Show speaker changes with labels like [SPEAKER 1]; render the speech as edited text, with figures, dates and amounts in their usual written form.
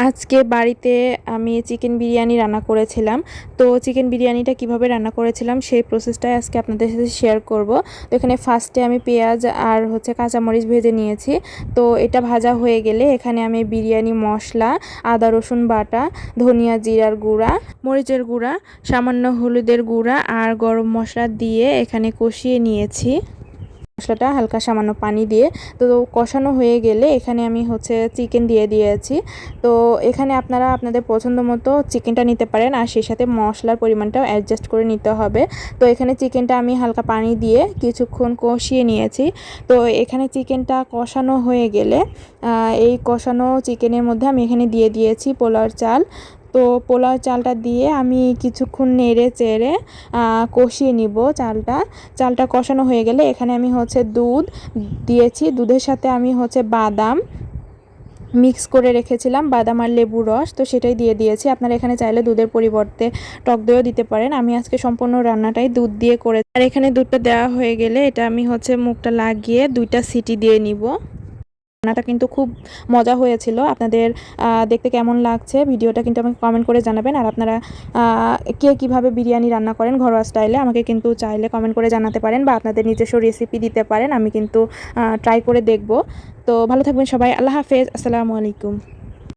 [SPEAKER 1] আজকে বাড়িতে আমি চিকেন বিরিয়ানি রান্না করেছিলাম। তো চিকেন বিরিয়ানিটা কিভাবে রান্না করেছিলাম সেই প্রসেসটাই আজকে আপনাদের সাথে শেয়ার করব। তো এখানে ফার্স্টে আমি পেঁয়াজ আর কাঁচামরিচ ভেজে নিয়েছি। তো এটা ভাজা হয়ে গেলে এখানে আমি বিরিয়ানি মশলা, আদা রসুন বাটা, ধনিয়া জিরার গুঁড়া, মরিচের গুঁড়া, সামান্য হলুদের গুঁড়া আর গরম মশলা দিয়ে এখানে কষিয়ে নিয়েছি। মশলাটা হালকা সামান্য পানি দিয়ে তো কষানো হয়ে গেলে এখানে আমি চিকেন দিয়ে দিয়েছি। তো এখানে আপনারা আপনাদের পছন্দ মতো চিকেনটা নিতে পারেন আর সেই সাথে মশলার পরিমাণটাও অ্যাডজাস্ট করে নিতে হবে। তো এখানে চিকেনটা আমি হালকা পানি দিয়ে কিছুক্ষণ কষিয়ে নিয়েছি। তো এখানে চিকেনটা কষানো হয়ে গেলে এই কষানো চিকেনের মধ্যে আমি এখানে দিয়ে দিয়েছি পোলাওর চাল। তো পোলাও চালটা দিয়ে আমি কিছুক্ষণ নেড়ে চেড়ে কষিয়ে নিব। চালটা কষানো হয়ে গেলে এখানে আমি দুধ দিয়েছি। দুধের সাথে আমি বাদাম মিক্স করে রেখেছিলাম, বাদাম আর লেবুর রস, তো সেটাই দিয়ে দিয়েছি। আপনারা এখানে চাইলে দুধের পরিবর্তে টক দইও দিতে পারেন। আমি আজকে সম্পূর্ণ রান্নাটাই দুধ দিয়ে করে, আর এখানে দুধটা দেওয়া হয়ে গেলে এটা আমি মুখটা লাগিয়ে 2টা সিটি দিয়ে নিব। রান্নাটা কিন্তু খুব মজা হয়েছিল। আপনাদের দেখতে কেমন লাগছে ভিডিওটা কিন্তু আমাকে কমেন্ট করে জানাবেন। আর আপনারা কে কীভাবে বিরিয়ানি রান্না করেন ঘরোয়া স্টাইলে আমাকে কিন্তু চাইলে কমেন্ট করে জানাতে পারেন বা আপনাদের নিজস্ব রেসিপি দিতে পারেন। আমি কিন্তু ট্রাই করে দেখব। তো ভালো থাকবেন সবাই। আল্লাহ হাফেজ। আসসালামু আলাইকুম।